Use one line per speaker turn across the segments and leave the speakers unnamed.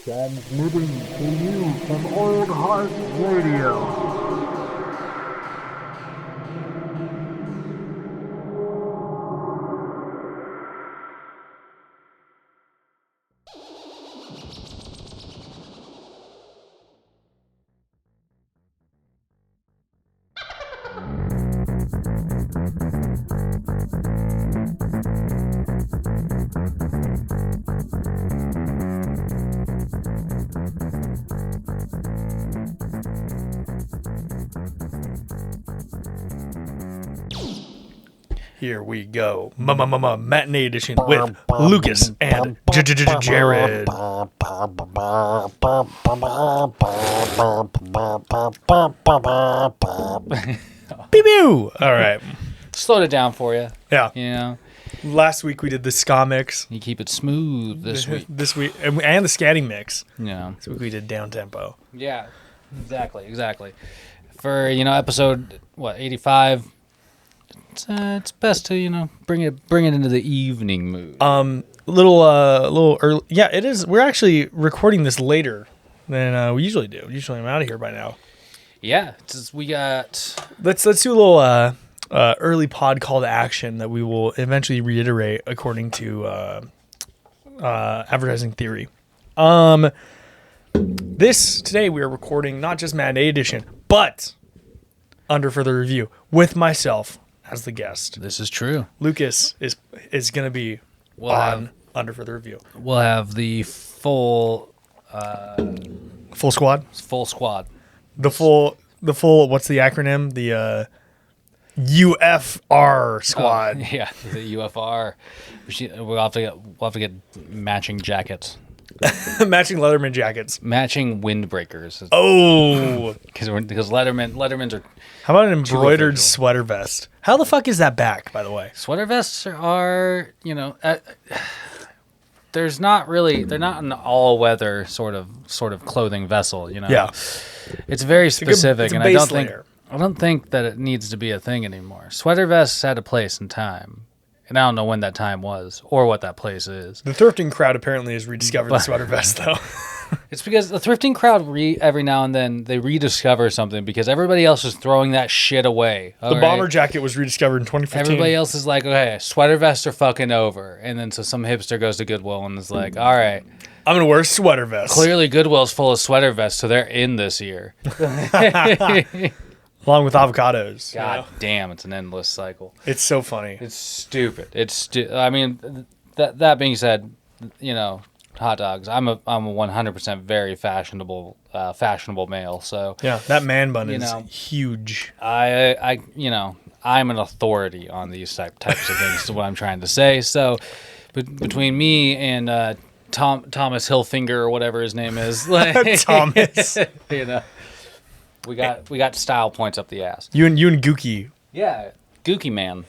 Transmitting to you from Old Heart Radio.
Here we go. Matinee Edition with Lucas and Jared. Pew! All right.
Slowed it down for you.
Yeah.
You know,
Last week we did the ska mix.
you keep it smooth this week.
This week, and the scatting mix.
Yeah.
This week we did down tempo.
Yeah. Exactly. For, episode 85. It's best to, bring it into the evening mood.
Little early. Yeah, it is. We're actually recording this later than we usually do. Usually I'm out of here by now.
Yeah, we got.
Let's do a little early pod call to action that we will eventually reiterate according to advertising theory. Today we are recording not just Matinee Edition, but Under Further Review with myself as the guest.
This is true.
Lucas is going to be on Under Further Review.
We'll have the full
Squad.
full squad.
The full. What's the acronym? The UFR squad.
Yeah, the UFR. We'll have to get matching jackets.
Matching Leatherman jackets.
Matching windbreakers.
Oh,
because Lettermans are.
how about an embroidered
official.
sweater vest? How the fuck is that back, by the way?
Sweater vests are, they're not an all-weather sort of clothing vessel,
Yeah.
It's very specific,
it's a
and
base layer.
I don't think that it needs to be a thing anymore. Sweater vests had a place and time, and I don't know when that time was or what that place is.
The thrifting crowd apparently has rediscovered the sweater vest, though.
It's because the thrifting crowd every now and then they rediscover something because everybody else is throwing that shit away.
The bomber jacket was rediscovered in 2015.
Everybody else is like, okay, sweater vests are fucking over. And then so some hipster goes to Goodwill and is like, all right,
I'm going to wear a sweater vest.
clearly Goodwill's full of sweater vests, so they're in this year.
Along with avocados.
God damn, it's an endless cycle.
It's so funny.
It's stupid. I mean, that being said, hot dogs. I'm a 100% very fashionable male. So
Yeah, that man bun is
know,
huge.
I'm an authority on these types of things. Is what I'm trying to say. So, between me and Thomas Hilfinger or whatever his name is, like,
Thomas.
we got style points up the ass.
You and Gookie.
Yeah, Gookie man.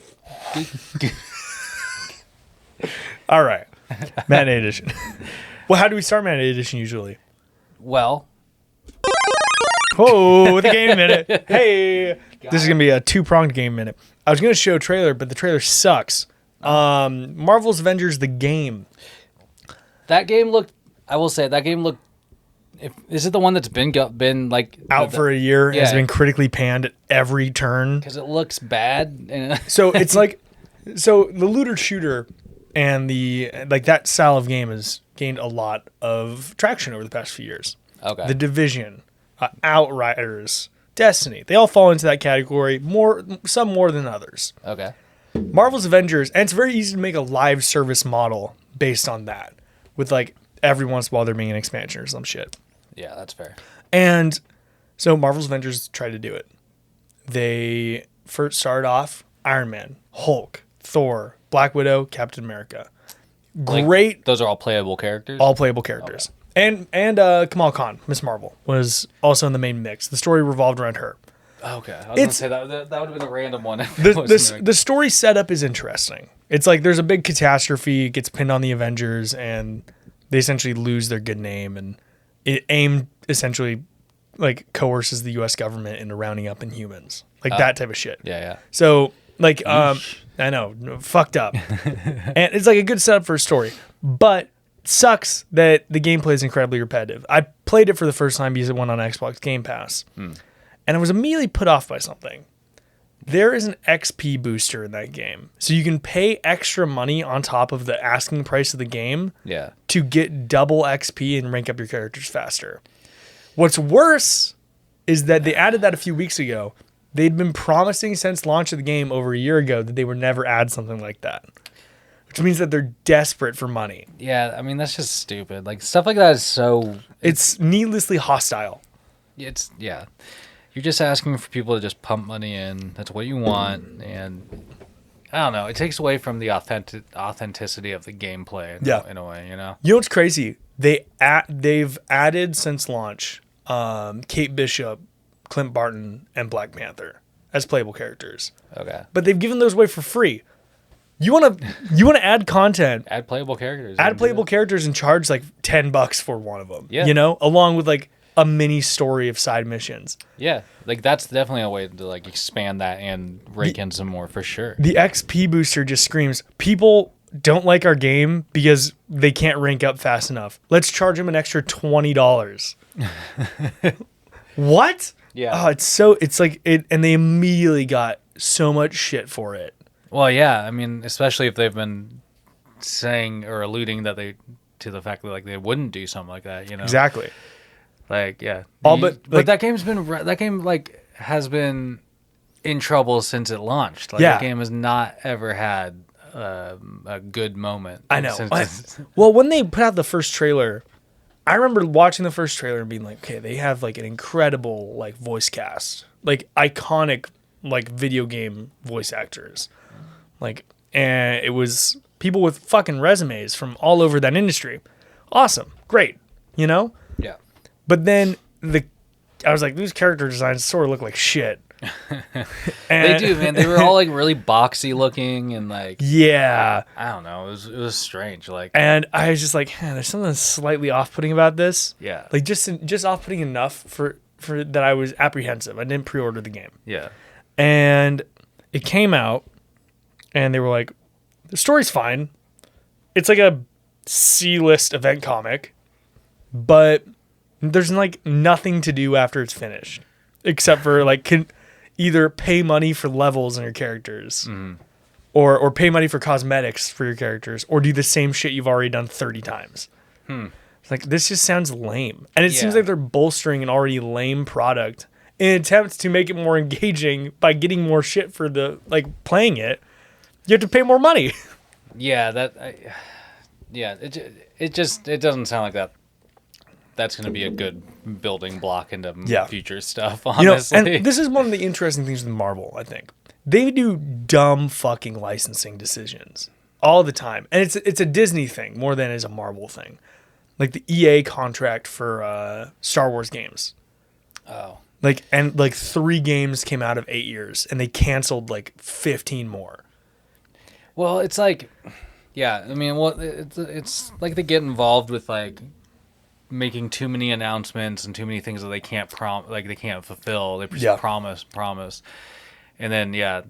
All right. Matinee Edition. Well, how do we start Matinee Edition usually?
Well,
Oh, with a game minute. Hey. This is going to be a two-pronged game minute. I was going to show a trailer, but the trailer sucks. Marvel's Avengers, the game.
that game looked. I will say that game looked. Is it the one that's been like
Out for a year,
Yeah.
has been critically panned at every turn.
because it looks bad. And
So it's like, the looter shooter and that style of game has gained a lot of traction over the past few years.
okay.
The Division, Outriders, Destiny, they all fall into that category. Some more than others.
Okay.
Marvel's Avengers, and it's very easy to make a live service model based on that, with like every once in a while there being an expansion or some shit.
Yeah, that's fair.
And so Marvel's Avengers tried to do it. They first started off Iron Man, Hulk, Thor, Black Widow, Captain America. Great,
Those are all playable characters.
all playable characters. And Kamala Khan, Miss Marvel, was also in the main mix. The story revolved around her.
Okay. I was gonna say that would have been a random one.
The story setup is interesting. It's like there's a big catastrophe, gets pinned on the Avengers, and they essentially lose their good name. And AIM essentially like coerces the U.S. government into rounding up Inhumans, like that type of shit.
Yeah.
So like, I know, fucked up. And it's like a good setup for a story, but sucks that the gameplay is incredibly repetitive. I played it for the first time because it went on Xbox Game Pass. And I was immediately put off by something. There is an XP booster in that game. So you can pay extra money on top of the asking price of the game to get double XP and rank up your characters faster. What's worse is that they added that a few weeks ago. They'd been promising since launch of the game over a year ago that they would never add something like that. Which means that they're desperate for money.
Yeah, I mean, that's just stupid. Like, stuff like that is so...
It's needlessly hostile.
Yeah. You're just asking for people to just pump money in. That's what you want. And I don't know. It takes away from the authenticity of the gameplay in a way, you know?
You know what's crazy? They've added since launch Kate Bishop, Clint Barton, and Black Panther as playable characters.
Okay.
But they've given those away for free. You want to add content.
Add playable characters.
Add playable characters and charge like $10 for one of them.
Yeah.
You know? Along with like a mini story of side missions.
Yeah, like that's definitely a way to like expand that and rake in some more for sure.
The XP booster just screams, people don't like our game because they can't rank up fast enough. Let's charge them an extra $20. What?
Yeah.
Oh, it's like it, and they immediately got so much shit for it.
Well, yeah, I mean, especially if they've been saying or alluding to the fact that like they wouldn't do something like that, you know?
Exactly.
Like, yeah.
But
that game has been in trouble since it launched. Like,
Yeah.
that game has not ever had a good moment.
I know. Well, when they put out the first trailer, I remember watching the first trailer and being like, okay, they have like an incredible like voice cast, like iconic like video game voice actors, like, and it was people with fucking resumes from all over that industry. Awesome, great, you know.
Yeah.
But then I was like, these character designs sort of look like shit.
They do, man. They were all like really boxy looking and like,
yeah,
I don't know. It was strange. Like,
and I was just like, there's something slightly off-putting about this.
Yeah.
Like just off-putting enough for that I was apprehensive. I didn't pre-order the game.
Yeah.
And it came out, and they were like, the story's fine. It's like a C-list event comic, but there's like nothing to do after it's finished, except for like either pay money for levels in your characters, or pay money for cosmetics for your characters, or do the same shit you've already done 30 times. It's like, this just sounds lame. And it seems like they're bolstering an already lame product in an attempt to make it more engaging by getting more shit for the like playing it. You have to pay more money.
Yeah, it doesn't sound like that. That's going to be a good building block into future stuff, honestly.
You know, and this is one of the interesting things with Marvel, I think. They do dumb fucking licensing decisions all the time. And it's a Disney thing more than it is a Marvel thing. Like the EA contract for Star Wars games.
Oh.
Like 3 games came out of 8 years, and they canceled like 15 more.
Well, it's like, yeah, I mean, well, it's like they get involved with like making too many announcements and too many things that they can't they can't fulfill. They just promise, and then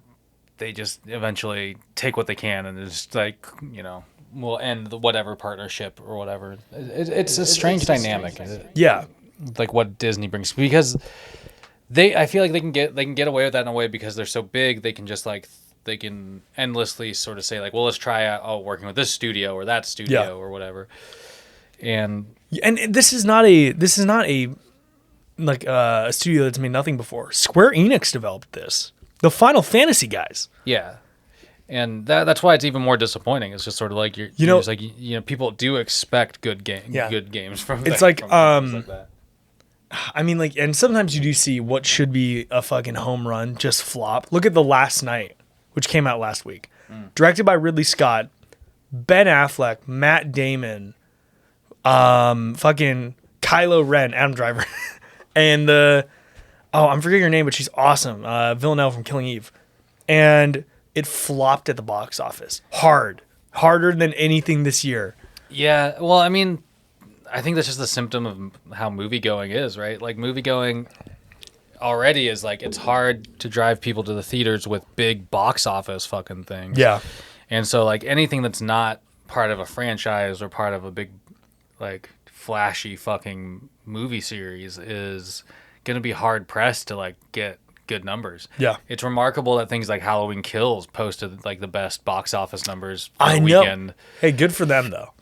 they just eventually take what they can and just like, you know, will end whatever partnership or whatever. It's a strange dynamic.
Yeah,
like what Disney brings, because I feel like they can get away with that in a way because they're so big. They can just like. They can endlessly sort of say like, well, let's try out working with this studio or that studio or whatever. And
this is not a like a studio that's made nothing before. Square Enix developed this. The Final Fantasy guys.
Yeah. And that's why it's even more disappointing. It's just sort of like you're just like, you know, people do expect good games from
it's
them,
like
from like that.
I mean, like, and sometimes you do see what should be a fucking home run just flop. Look at The Last Night, which came out last week. Directed by Ridley Scott, Ben Affleck, Matt Damon, fucking Kylo Ren, Adam Driver, and I'm forgetting her name, but she's awesome. Villanelle from Killing Eve. And it flopped at the box office. Harder than anything this year.
Yeah, well, I mean, I think that's just a symptom of how movie-going is, right? Like, movie-going already is like, it's hard to drive people to the theaters with big box office fucking things.
Yeah.
And so like anything that's not part of a franchise or part of a big like flashy fucking movie series is gonna be hard pressed to like get good numbers.
Yeah.
It's remarkable that things like Halloween Kills posted like the best box office numbers for
I
the
know.
weekend.
Hey, good for them though.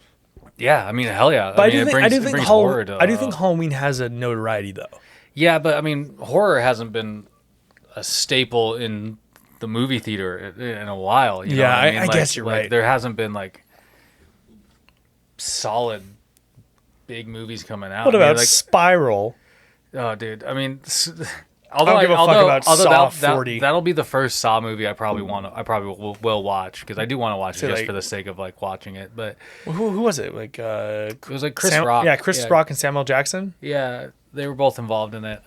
Yeah, I mean, hell yeah.
But
I mean,
I do think
horror to,
I do think Halloween has a notoriety though.
yeah, but I mean, horror hasn't been a staple in the movie theater in a while. You know what I mean?
I guess you're right.
There hasn't been like solid big movies coming out.
What
I mean,
about
like,
Spiral?
oh, dude. I mean,
I don't give a fuck about Saw 40.
That'll be the first Saw movie I probably will watch because I do want to watch it just for the sake of like watching it. But
Who was it? Like
it was like Chris Rock.
Yeah, Chris Rock and Samuel Jackson.
Yeah, they were both involved in it.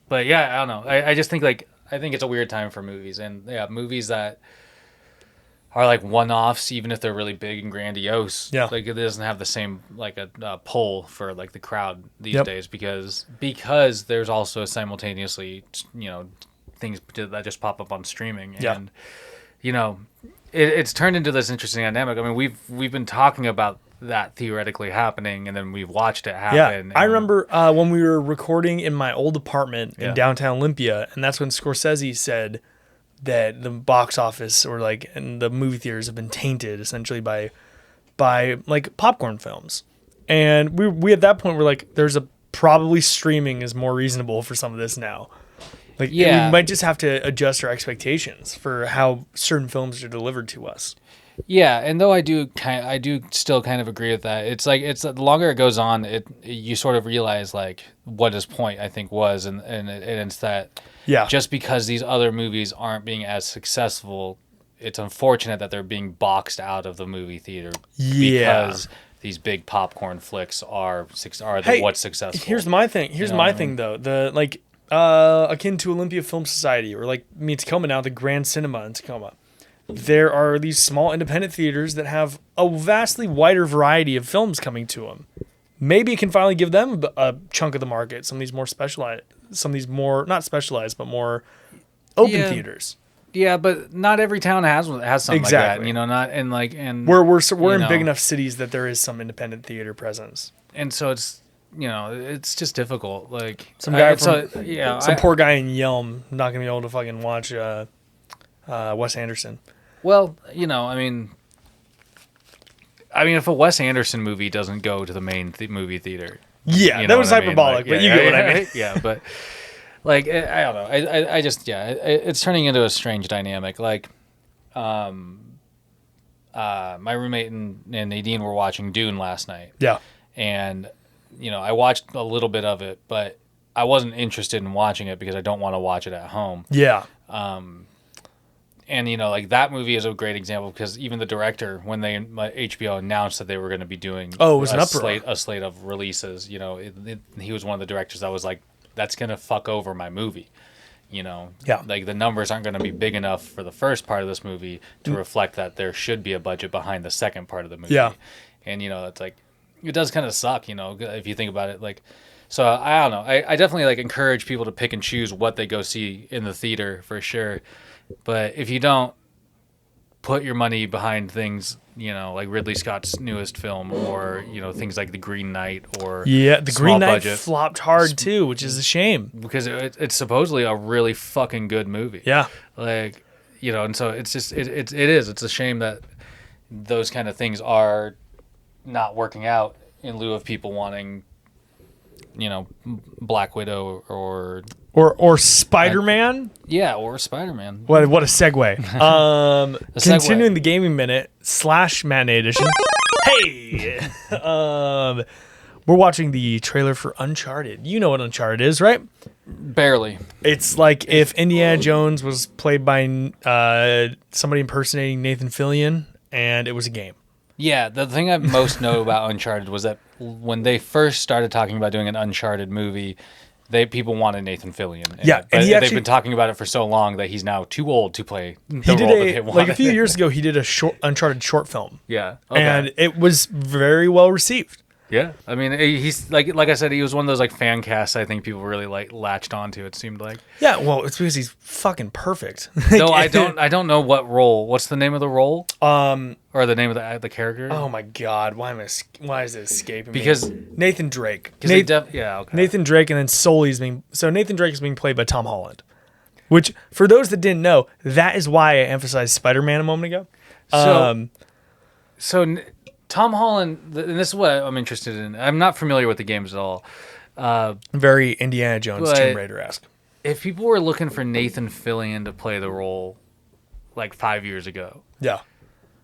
But yeah, I don't know. I just think like I think it's a weird time for movies, and yeah, movies that are like one-offs, even if they're really big and grandiose.
Yeah,
like it doesn't have the same like a pull for like the crowd these
Yep.
days because there's also simultaneously things that just pop up on streaming, and it's turned into this interesting dynamic. I mean, we've been talking about that theoretically happening, and then we've watched it happen.
Yeah, I remember when we were recording in my old apartment in downtown Olympia, and that's when Scorsese said that the box office or like and the movie theaters have been tainted essentially by like popcorn films, and we at that point were like, there's a probably streaming is more reasonable for some of this now. Like we might just have to adjust our expectations for how certain films are delivered to us.
Yeah, and though I do still kind of agree with that. It's like the longer it goes on, you sort of realize like what his point I think was, and it's that just because these other movies aren't being as successful, it's unfortunate that they're being boxed out of the movie theater because these big popcorn flicks are what's successful.
Here's my thing. Here's my thing though. The like akin to Olympia Film Society or like me in Tacoma now, the Grand Cinema in Tacoma. There are these small independent theaters that have a vastly wider variety of films coming to them. Maybe it can finally give them a chunk of the market. Some of these more specialized, some of these more not specialized, but more open theaters.
Yeah, but not every town has something like that. You know, not and
we're in big enough cities that there is some independent theater presence.
And so it's it's just difficult. Like
some guy poor guy in Yelm not gonna be able to fucking watch Wes Anderson.
Well, I mean, if a Wes Anderson movie doesn't go to the main movie theater,
that was hyperbolic, but you get what I mean.
Yeah, but like I don't know, I just it's turning into a strange dynamic. Like, my roommate and Nadine were watching Dune last night. Yeah, and I watched a little bit of it, but I wasn't interested in watching it because I don't want to watch it at home. Yeah. And like that movie is a great example because even the director, when HBO announced that they were going to be doing a slate of releases, he was one of the directors that was like, that's going to fuck over my movie. Like the numbers aren't going to be big enough for the first part of this movie to reflect that there should be a budget behind the second part of the movie. Yeah. And it's like, it does kind of suck, if you think about it. Like, so I don't know. I definitely like encourage people to pick and choose what they go see in the theater for sure. But if you don't put your money behind things, like Ridley Scott's newest film or, things like The Green Knight or
the Green Knight flopped hard too, which is a shame.
Because it's supposedly a really fucking good movie. Yeah. Like, and so it's just, it's a shame that those kind of things are not working out in lieu of people wanting, Black Widow or Spider-Man. Or Spider-Man.
What a segue. Continuing the gaming minute / Matinee Edition. Hey, we're watching the trailer for Uncharted. You know what Uncharted is, right?
Barely.
It's like if Indiana Jones was played by somebody impersonating Nathan Fillion, and it was a game.
Yeah, the thing I most know about Uncharted was that when they first started talking about doing an Uncharted movie, people wanted Nathan Fillion. They've been talking about it for so long that he's now too old to play the role that they wanted.
Like a few years ago, he did a Uncharted short film.
Yeah. Okay.
And it was very well received.
Yeah, I mean, he's like I said, he was one of those like fan casts. I think people really like latched onto. It seemed like.
Yeah, well, it's because he's fucking perfect.
No, I don't know what role. What's the name of the role? Or the name of the character?
Oh my God, why is it escaping me?
Because
Nathan Drake.
yeah, okay.
Nathan Drake, and then Sully is being. So Nathan Drake is being played by Tom Holland, which for those that didn't know, that is why I emphasized Spider-Man a moment ago.
So Tom Holland, and this is what I'm interested in. I'm not familiar with the games at all.
Very Indiana Jones, Tomb Raider-esque.
If people were looking for Nathan Fillion to play the role like 5 years ago,
Yeah.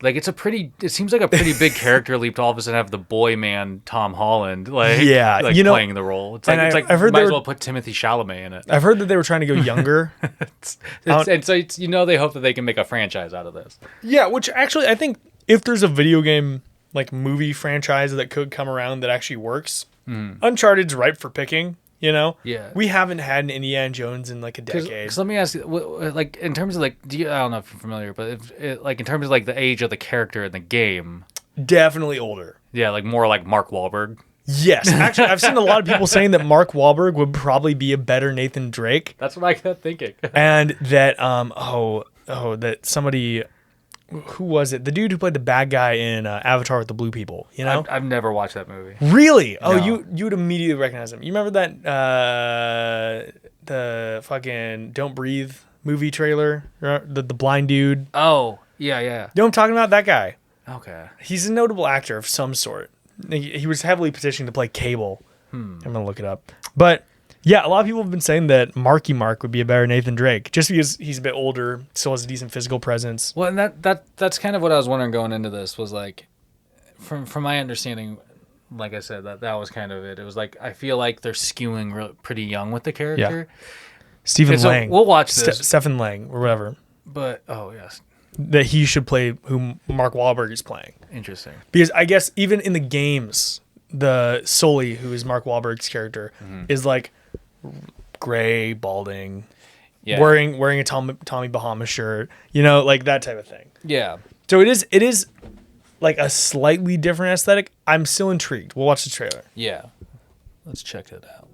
like it seems like a pretty big character leap to all of a sudden have the boy man Tom Holland
Yeah,
playing the role. It's like
I've heard
might as well put Timothy Chalamet in it.
I've heard that they were trying to go younger.
And so they hope that they can make a franchise out of this.
Yeah, which actually I think if there's a video game like movie franchise that could come around that actually works, Uncharted's ripe for picking. You know,
Yeah.
we haven't had an Indiana Jones in like a decade.
Because let me ask you, like in terms of like, I don't know if you're familiar, but like in terms of like the age of the character in the game,
Definitely older.
yeah, like more like Mark Wahlberg.
Yes, actually, I've seen a lot of people saying that Mark Wahlberg would probably be a better Nathan Drake,
That's what I kept thinking.
and that that somebody, who was it? The dude who played the bad guy in Avatar with the blue people. You know,
I've never watched that movie.
really? Oh,
No.
you would immediately recognize him. You remember that the fucking Don't Breathe movie trailer? The blind dude.
Oh, yeah.
You know what I'm talking about? That guy.
Okay.
He's a notable actor of some sort. He was heavily petitioning to play Cable. I'm gonna look it up. But yeah, a lot of people have been saying that Marky Mark would be a better Nathan Drake, just because he's a bit older, still has a decent physical presence.
Well, and that's kind of what I was wondering going into this was like, from my understanding, like I said, that was kind of it. It was like I feel like they're skewing pretty young with the character.
Stephen
Okay, so
Lang.
we'll watch this.
Stephen Lang or whatever.
But oh yes,
That he should play who Mark Wahlberg is playing.
interesting.
Because I guess even in the games, the Sully, who is Mark Wahlberg's character, is like gray, balding,
Yeah.
wearing a Tommy Bahama shirt, you know, like that type of thing.
Yeah.
So it is like a slightly different aesthetic. I'm still intrigued. We'll watch the trailer.
Yeah. Let's check it out.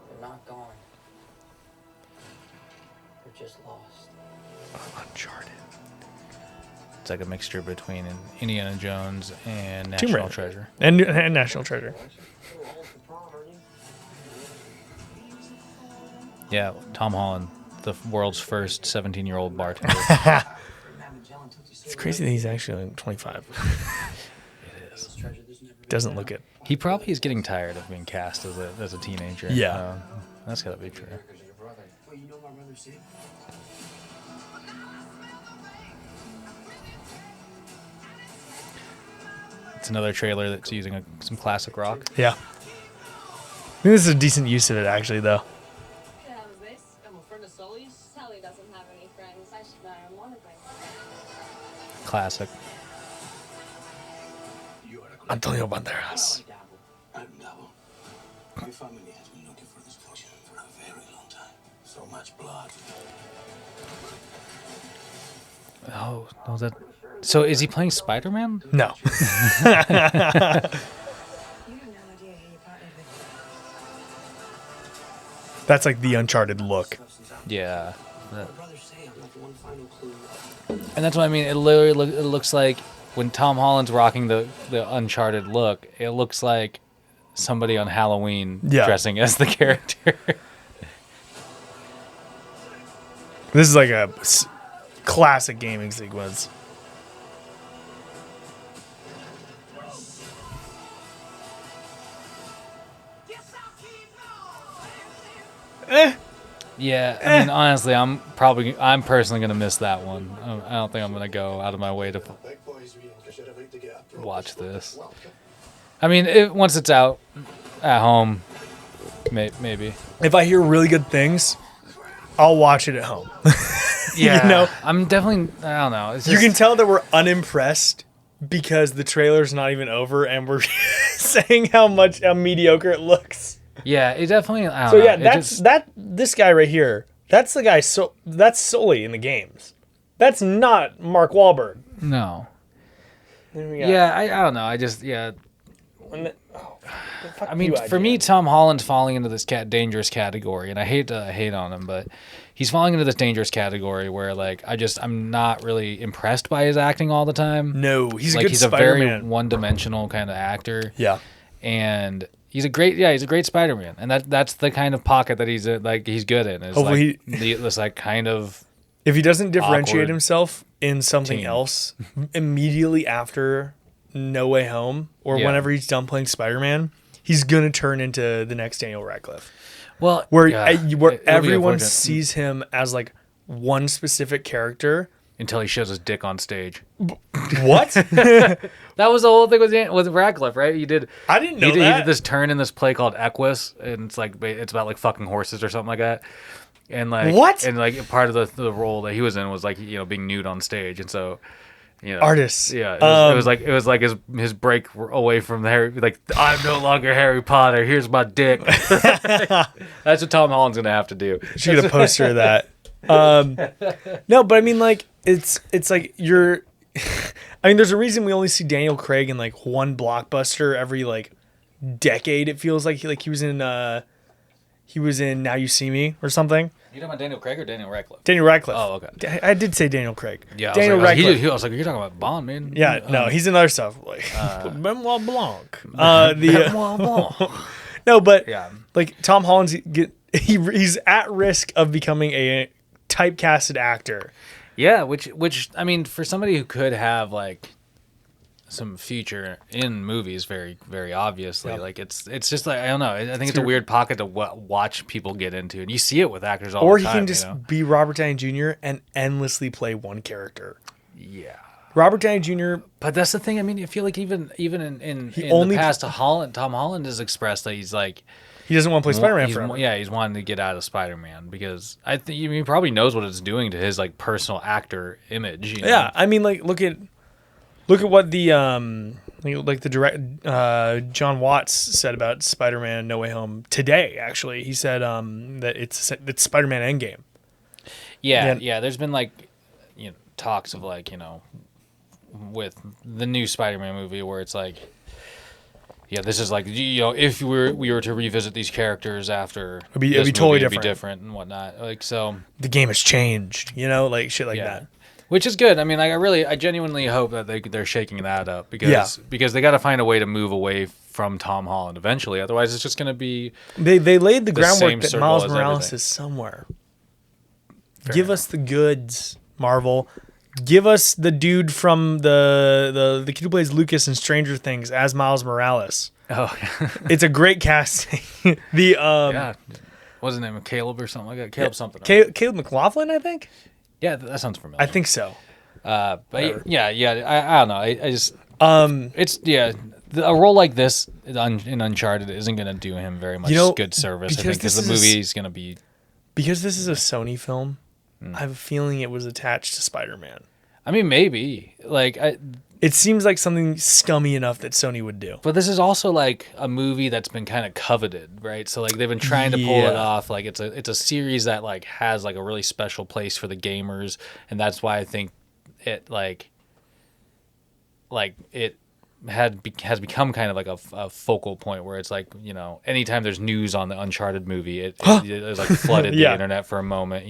They're not gone. They're just lost.
Uncharted.
It's like a mixture between Indiana Jones and
Tomb
National
Raider.
Treasure.
And National Treasure.
Yeah, Tom Holland, the world's first 17-year-old bartender.
It's crazy that he's actually like 25.
It is.
Doesn't look it.
He probably is getting tired of being cast as a teenager.
Yeah.
That's gotta be true. It's another trailer that's using some classic rock.
Yeah. I think this is a decent use of it, actually, though.
Yeah, how's this? I'm a friend of Sully's. Sally doesn't have any friends. I should marry one of them.
Classic.
Antonio Banderas.
I'm Double. My family has been looking for this potion for a very long time. So much blood.
Oh, no, that. So is he playing Spider-Man?
No.
You have no idea who you partnered with.
That's like the Uncharted look.
Yeah.
Brothers say I'm like one final clue.
And that's what I mean. It literally it looks like when Tom Holland's rocking the Uncharted look, it looks like somebody on Halloween
Yeah.
dressing as the character.
This is like a classic gaming sequence.
Yeah, I mean, honestly, I'm personally gonna miss that one. I don't think I'm gonna go out of my way to watch this. I mean, once it's out at home, maybe.
If I hear really good things, I'll watch it at home.
Yeah,
You know?
I'm definitely. I don't know. It's
You
just,
can tell that we're unimpressed because the trailer's not even over and we're saying how mediocre it looks.
Yeah, it definitely. I don't
So
know.
yeah,
It
that's
just-
this guy right here. That's the guy. That's Sully in the games. That's not Mark Wahlberg.
No.
Then we got-
Yeah, I don't know. I just
fuck
I mean,
you,
for
IGN.
me, Tom Holland's falling into this dangerous category, and I hate to hate on him, but he's falling into this dangerous category where like I'm not really impressed by his acting all the time.
No, he's a
Like
good
he's a
Spider-Man.
very one-dimensional kind of actor.
Yeah.
And he's a great Spider-Man, and that's the kind of pocket that he's he's good in. Is
Hopefully
this like kind of
If he doesn't differentiate
awkward
himself in something
team.
else immediately after No Way Home or
Yeah.
whenever he's done playing Spider-Man, he's going to turn into the next Daniel Radcliffe.
well
Where,
yeah,
where
it'll be
everyone
unfortunate.
sees him as like one specific character.
until he shows his dick on stage.
What?
That was the whole thing with Radcliffe, right? He did.
I didn't know
He
that.
did this turn in this play called Equus, and it's about like fucking horses or something like that. And like
What?
And like part of the role that he was in was like being nude on stage, and so
Artists.
Yeah, it was like his break away from Harry. Like I'm no longer Harry Potter. Here's my dick. That's what Tom Holland's gonna have to do.
Should get a poster of that. No, but I mean, like, it's like you're. I mean, there's a reason we only see Daniel Craig in like one blockbuster every like decade. It feels like he was in Now You See Me or something.
You talking about Daniel Craig or Daniel Radcliffe?
Daniel Radcliffe.
Oh, okay.
I did say Daniel Craig.
Yeah,
Daniel
I
Radcliffe.
I was like, you're talking about Bond, man.
Yeah, no, he's in other stuff like Benoit Blanc. No, but
Yeah.
like Tom Holland's he's at risk of becoming a typecasted actor.
Yeah, which I mean, for somebody who could have like some future in movies, very very obviously, like it's just like I don't know. I think it's a weird pocket to watch people get into, and you see it with actors all
Or
the
he
time.
can just be Robert Downey Jr. and endlessly play one character.
Yeah.
Robert Downey Jr.
But that's the thing. I mean, I feel like even in
only-
the past, Tom Holland has expressed that he's like
He doesn't want to play Spider-Man
he's,
forever.
yeah, he's wanting to get out of Spider-Man because I think he probably knows what it's doing to his like personal actor image. You know?
Yeah, I mean, like look at what the like the direct John Watts said about Spider-Man No Way Home today. Actually, he said that it's Spider-Man Endgame.
Yeah. There's been like talks of like with the new Spider-Man movie where it's like, yeah, this is like if we were to revisit these characters after
It'd be
this
totally
movie, it'd
different.
be different and whatnot. Like so,
The game has changed, like shit like that.
which is good. I mean, I genuinely hope that they're shaking that up because they got to find a way to move away from Tom Holland eventually. Otherwise, it's just going to be
They laid the
The
groundwork
same
that
circle
Miles
as
Morales
everything.
is somewhere.
Fair
Give
enough.
us the goods, Marvel. Give us the dude from the kid who plays Lucas in Stranger Things as Miles Morales.
Oh,
It's a great casting. The
yeah. What's his name? Caleb or something like that? Caleb something.
Caleb McLaughlin, I think.
Yeah, that sounds familiar.
I think so.
But yeah. I don't know. I just it's a role like this in Uncharted isn't going to do him very much good service. I
because
think because
this
the
is-
movie's going to be.
Because this is a Sony film, I have a feeling it was attached to Spider-Man.
I mean, maybe
It seems like something scummy enough that Sony would do.
but this is also like a movie that's been kind of coveted, right? So like they've been trying to pull it
Yeah.
off. Like it's a series that like has like a really special place for the gamers, and that's why I think it it has become kind of like a focal point where it's like anytime there's news on the Uncharted movie, it like flooded
Yeah.
the internet for a moment.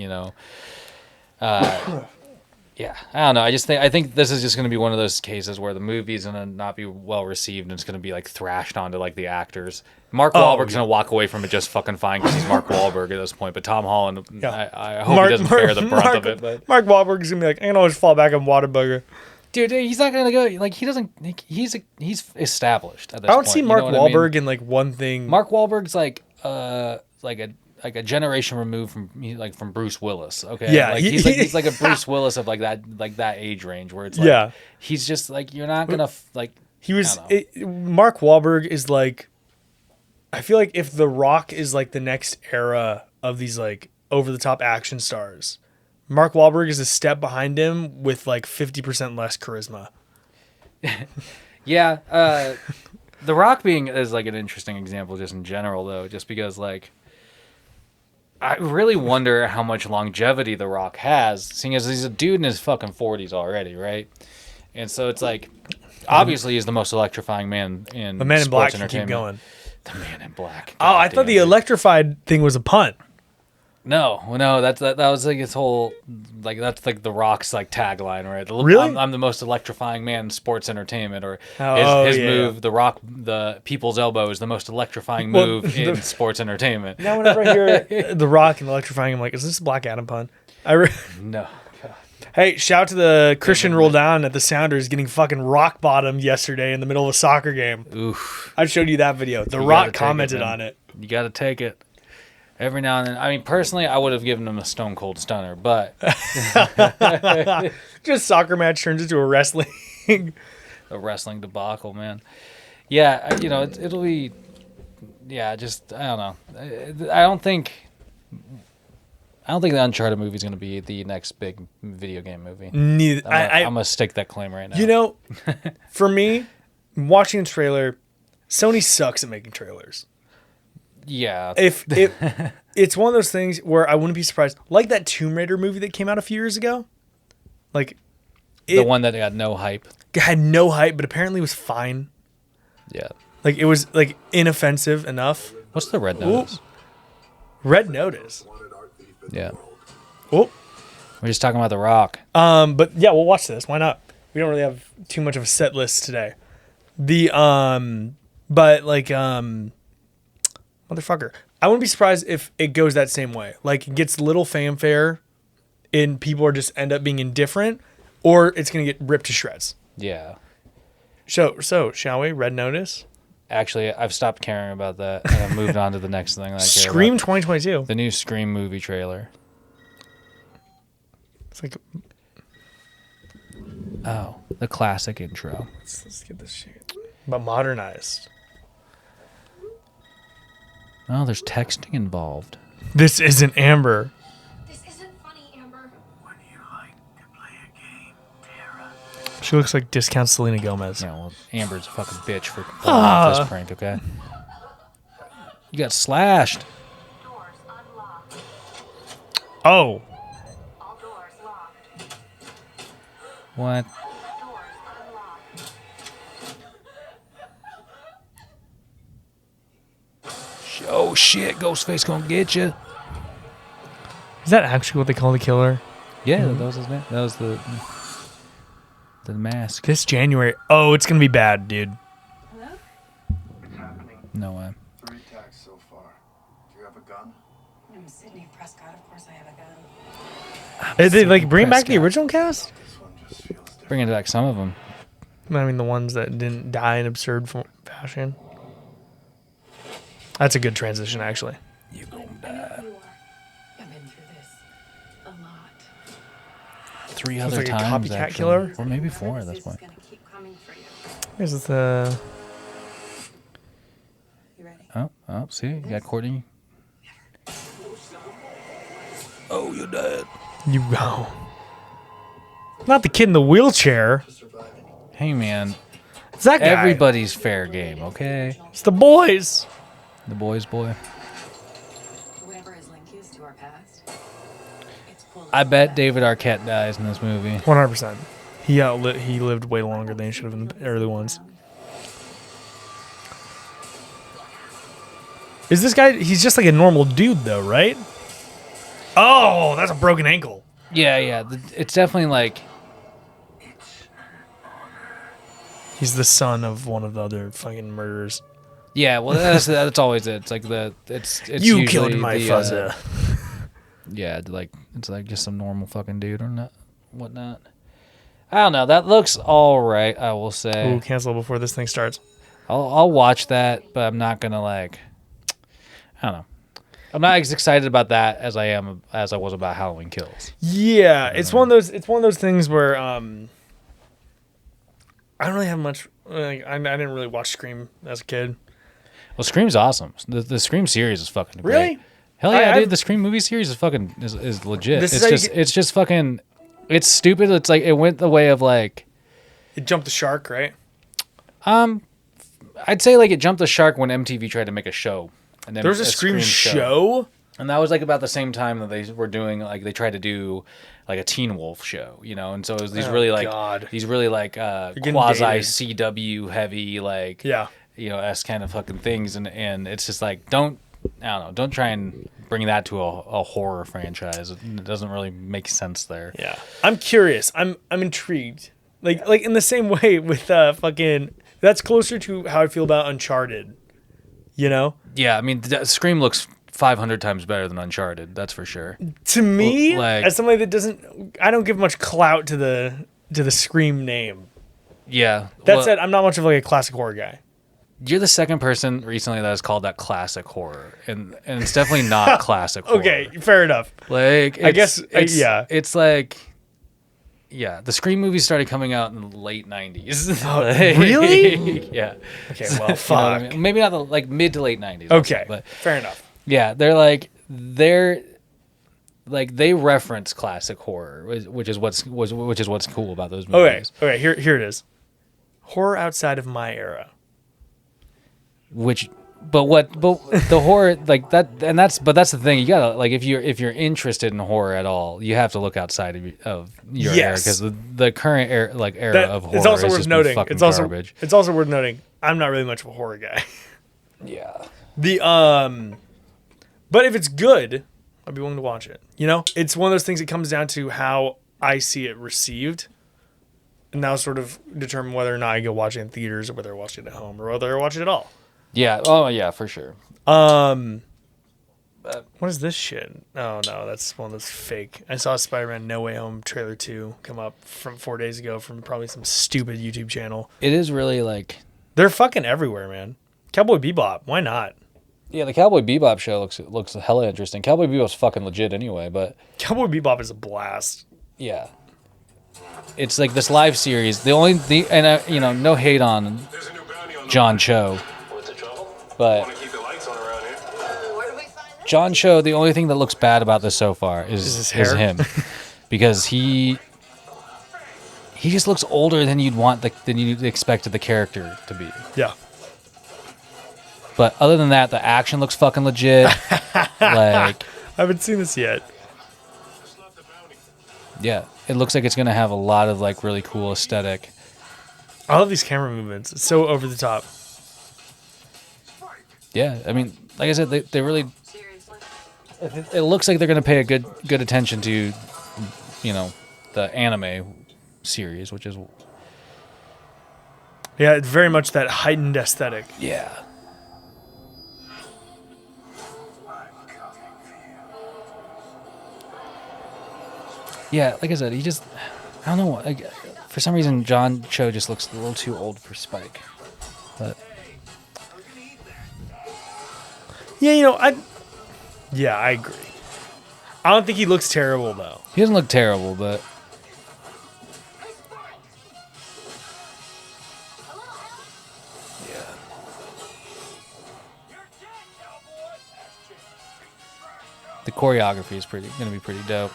Yeah, I don't know. I think this is just going to be one of those cases where the movie's going to not be well received and it's going to be like thrashed onto like the actors. Mark Wahlberg's going to walk away from it just fucking fine because he's Mark Wahlberg at this point. But Tom Holland, I hope he doesn't bear the brunt of it. But
Mark Wahlberg's gonna be like, I can always fall back on Whataburger.
dude, he's not going to go. Like he doesn't. He's established at this
I don't
point.
see
You
Mark
know what I mean?
Wahlberg in like one thing.
Mark Wahlberg's like a generation removed from Bruce Willis. Okay,
Yeah,
like he's like a Bruce Willis of like that age range where it's like
Yeah.
he's just like you're not gonna like
He was
I don't know.
Mark Wahlberg is like, I feel like if The Rock is like the next era of these like over the top action stars, Mark Wahlberg is a step behind him with like 50% less charisma.
Yeah, The Rock is like an interesting example just in general though, just because like I really wonder how much longevity The Rock has, seeing as he's a dude in his fucking 40s already, right? And so it's like, obviously, he's the most electrifying man in
The Man in Black
sports
can keep
entertainment.
going.
The Man in Black.
Oh, I thought the electrified thing was a punt.
No, that was like his whole, like that's like The Rock's like tagline, right?
Really?
I'm the most electrifying man in sports entertainment, or his
yeah.
move, The Rock, the People's Elbow, is the most electrifying move in sports entertainment.
Now, whenever I hear The Rock and electrifying, I'm like, is this a Black Adam pun?
No.
Hey, shout out to the Christian roll down at the Sounders getting fucking rock bottomed yesterday in the middle of a soccer game.
Oof.
I showed you that video. The
You
Rock
gotta take
commented
it, man.
on it.
You got to take it. Every now and then. I mean, personally, I would have given him a Stone Cold Stunner, but
Just soccer match turns into a wrestling.
a wrestling debacle, man. Yeah, it'll be. Yeah, just I don't know. I don't think the Uncharted movie is going to be the next big video game movie.
Neither.
I'm gonna stake that claim right now.
You know, for me, watching the trailer, Sony sucks at making trailers.
Yeah.
If it's one of those things where I wouldn't be surprised, like that Tomb Raider movie that came out a few years ago, like
the one that got no hype.
had no hype, but apparently was fine.
Yeah.
Like it was like inoffensive enough.
What's the Red Notice?
Red Notice.
Yeah.
Oh,
We're just talking about The Rock.
but yeah, we'll watch this. Why not? We don't really have too much of a set list today. But like motherfucker, I wouldn't be surprised if it goes that same way. Like it gets little fanfare, and people are just end up being indifferent, or it's gonna get ripped to shreds.
Yeah.
So shall we? Red Notice.
Actually, I've stopped caring about that, and I've moved on to the next thing that I care
Scream
about.
2022.
The new Scream movie trailer.
It's like
Oh, the classic intro.
let's get this shit, but modernized.
Oh, there's texting involved.
This isn't Amber.
This isn't funny, Amber.
Would you like to play a game, Tara?
She looks like discount Selena Gomez.
Yeah, well, Amber's a fucking bitch for pulling off this prank, okay? You got slashed.
Doors unlocked.
Oh,
All doors locked.
What?
Doors unlocked.
Oh, shit. Ghostface gonna get you.
is that actually what they call the killer?
Yeah, that was his name. That was the mask.
This January. Oh, it's gonna be bad, dude.
Hello?
What's happening?
No way.
3 attacks so far. Do you have a gun?
I'm Sydney Prescott. Of course I have a gun.
Did they like bring back the
Prescott.
original cast?
This one just feels different.
Bringing back some of them.
I mean, the ones that didn't die in absurd fashion. That's a good transition, actually.
You gonna
I know
die.
who you are. I've been through this a lot.
3
It's
other
like a
times,
copycat
actually.
killer?
Or maybe 4 at this
This
point.
is gonna keep coming for you.
This is the.
You ready?
Oh, see? You got Courtney. Oh, you're dead.
You go. Not the kid in the wheelchair.
Hey, man.
It's that guy.
Everybody's fair game, okay?
It's the boys.
The boy's boy.
Whatever his link is to our past, it's pulled
I
us
bet
back.
David Arquette dies in this movie.
100%. He lived way longer than he should have in the early ones. Is this guy? He's just like a normal dude, though, right? Oh, that's a broken ankle.
Yeah. It's definitely like,
He's the son of one of the other fucking murderers.
yeah. Well, that's always it. It's like it's
You
usually
killed my
the,
father.
Yeah, like it's like just some normal fucking dude or not, whatnot. I don't know. That looks all right. I will say.
Ooh, cancel before this thing starts.
I'll watch that, but I'm not gonna like. I don't know. I'm not as excited about that as I was about Halloween Kills.
Yeah, it's one of those things where I don't really have much. Like, I didn't really watch Scream as a kid.
Well, Scream's awesome. The Scream series is fucking great.
Really?
Hell yeah,
I've-
dude! The Scream movie series is fucking is legit.
This is
It's
how you
just
get-
it's just fucking. It's stupid. It's like it went the way of like.
It jumped the shark, right?
I'd say like it jumped the shark when MTV tried to make a show. And then
There was a Scream show.
And that was like about the same time that they were doing like they tried to do like a Teen Wolf show, you know, and so it was these really like
getting
quasi
dated.
CW heavy like
Yeah.
you know S kind of fucking things, and it's just like don't try and bring that to a horror franchise. It doesn't really make sense there.
Yeah. I'm curious. I'm intrigued. Like in the same way with fucking that's closer to how I feel about Uncharted. You know?
Yeah, I mean Scream looks 500 times better than Uncharted, that's for sure.
To me,
Like-
as somebody that I don't give much clout to the Scream name.
Yeah.
That said, I'm not much of like a classic horror guy.
You're the second person recently that has called that classic horror, and it's definitely not classic horror.
Okay, fair enough.
Like
I guess, yeah.
It's like the Scream movies started coming out in the late 90s.
Really?
Yeah.
Okay, well,
You know what
fuck.
I mean? Maybe not like mid to late 90s.
Okay,
But
fair enough.
yeah, they reference classic horror, which is what's cool about those movies.
Okay, here it is. Horror outside of my era.
But the horror like that, and that's the thing, you gotta like if you're interested in horror at all, you have to look outside of your era,
Yes.
because the current era of horror
It's also
is
worth
just
noting.
fucking
It's also
garbage.
it's also worth noting. I'm not really much of a horror guy.
Yeah.
But if it's good, I'd be willing to watch it. You know, it's one of those things that comes down to how I see it received, and that'll sort of determine whether or not I go watch it in theaters or whether I watch it at home or whether I watch it at all.
Yeah. Oh yeah, for sure.
What is this shit? Oh no, that's one that's fake. I saw Spider-Man No Way Home trailer 2 come up from 4 days ago from probably some stupid YouTube channel.
It is really like
They're fucking everywhere, man. Cowboy Bebop, why not?
yeah, the Cowboy Bebop show looks hella interesting. Cowboy Bebop's fucking legit anyway, but
Cowboy Bebop is a blast.
yeah. It's like this live series. No hate on John Cho, but John Cho, the only thing that looks bad about this so far is
his hair?
him, because he just looks older than than you'd expected the character to be.
Yeah.
But other than that, the action looks fucking legit. Like,
I haven't seen this yet.
yeah, it looks like it's gonna have a lot of like really cool aesthetic.
I love these camera movements. It's so over the top.
Yeah, I mean, like I said, they really.
Seriously.
It looks like they're gonna pay a good attention to, you know, the anime series, which is
Yeah, it's very much that heightened aesthetic.
yeah. Yeah, like I said, I don't know. Like, for some reason, John Cho just looks a little too old for Spike. But
Yeah, I agree. I don't think he looks terrible though.
he doesn't look terrible, but the choreography is gonna be pretty dope.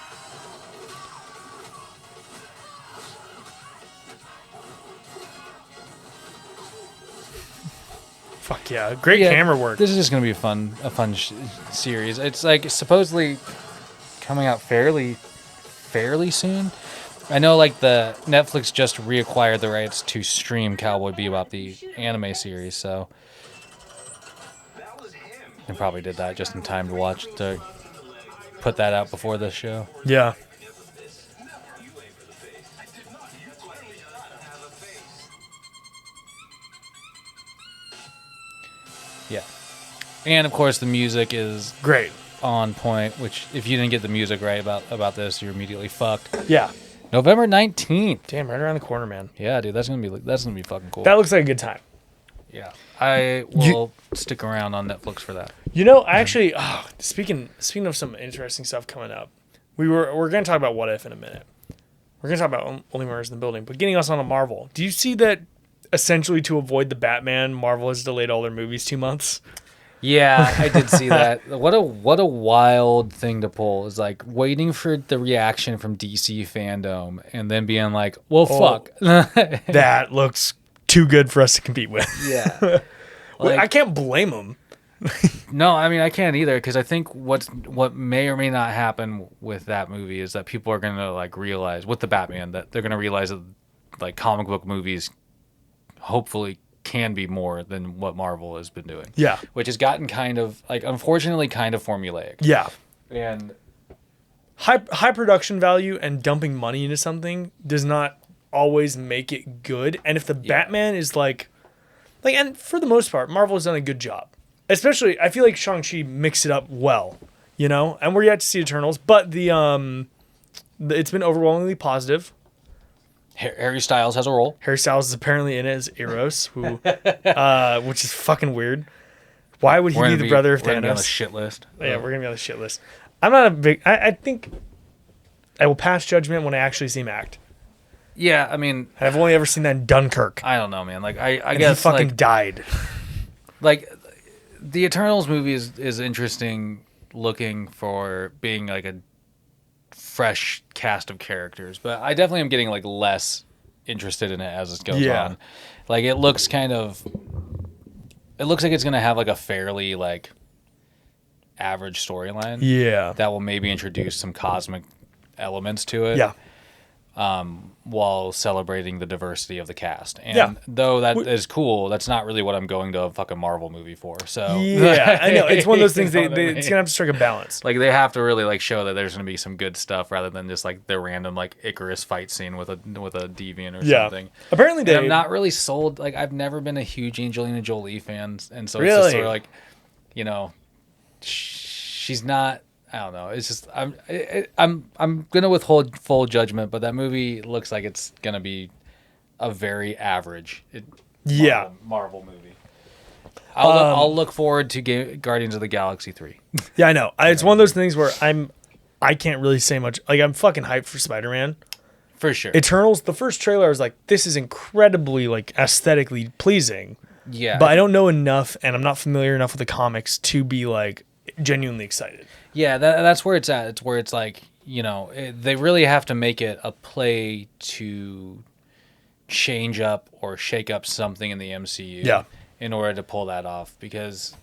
Fuck yeah, great
Yeah,
camera work.
This is just gonna be a fun series. It's like supposedly coming out fairly soon. I know, like the Netflix just reacquired the rights to stream Cowboy Bebop, the anime series, so they probably did that just in time to put that out before this show.
Yeah.
Yeah, and of course the music is
Great.
on point. Which, if you didn't get the music right about this, you're immediately fucked.
Yeah.
November 19th.
Damn, right around the corner, man.
Yeah, dude, that's gonna be fucking cool.
That looks like a good time.
Yeah, I will stick around on Netflix for that.
You know, I actually speaking of some interesting stuff coming up, we're gonna talk about What If in a minute. We're gonna talk about Only Murders in the Building, but getting us on a Marvel. Do you see that? Essentially, to avoid the Batman, Marvel has delayed all their movies 2 months.
Yeah, I did see that. What a wild thing to pull. Is like waiting for the reaction from DC fandom and then being like, "Well, fuck."
That looks too good for us to compete with.
Yeah.
Well,
Like-
I can't blame them.
No, I mean I can't either because I think what may or may not happen with that movie is that people are gonna like realize with the Batman that they're gonna realize that like comic book movies hopefully can be more than what Marvel has been doing.
Yeah.
Which has gotten kind of like unfortunately kind of formulaic.
Yeah.
And
High production value and dumping money into something does not always make it good. And if the Batman is like, and for the most part, Marvel has done a good job. Especially, I feel like Shang-Chi mixed it up well, you know? And we're yet to see Eternals, but it's been overwhelmingly positive.
Harry Styles has a role.
Harry Styles is apparently in it as Eros, who, which is fucking weird. Why would he be the brother of Thanos?
We're gonna be on the shit list.
Yeah, we're gonna be on the shit list. I'm not a big. I think I will pass judgment when I actually see him act.
Yeah, I mean,
I've only ever seen that in Dunkirk.
I don't know, man. Like I
And
guess
he fucking
like,
died.
like the Eternals movie is interesting looking for being like a fresh cast of characters, but I definitely am getting like less interested in it as it goes on. Like it looks like it's gonna have like a fairly like average storyline.
Yeah.
That will maybe introduce some cosmic elements to it.
Yeah.
While celebrating the diversity of the cast. And though that is cool, that's not really what I'm going to a fucking Marvel movie for. So
Yeah, I know. It's one of those things
You know what I mean?
it's gonna have to strike a balance.
Like they have to really like show that there's gonna be some good stuff rather than just like the random like Icarus fight scene with a deviant or something.
Apparently
And I'm not really sold. Like I've never been a huge Angelina Jolie fan, and so it's
Really?
just sort of like, you know, she's not. I don't know. It's just I'm gonna withhold full judgment, but that movie looks like it's gonna be a very average Marvel movie. I'll look forward to Guardians of the Galaxy 3.
Yeah, I know. It's one of those things where I can't really say much. Like I'm fucking hyped for Spider-Man.
For sure.
Eternals, the first trailer I was like, this is incredibly like aesthetically pleasing.
Yeah.
But I don't know enough and I'm not familiar enough with the comics to be like genuinely excited.
Yeah, that's where it's at. It's where it's like, you know, they really have to make it a play to change up or shake up something in the MCU in order to pull that off. Because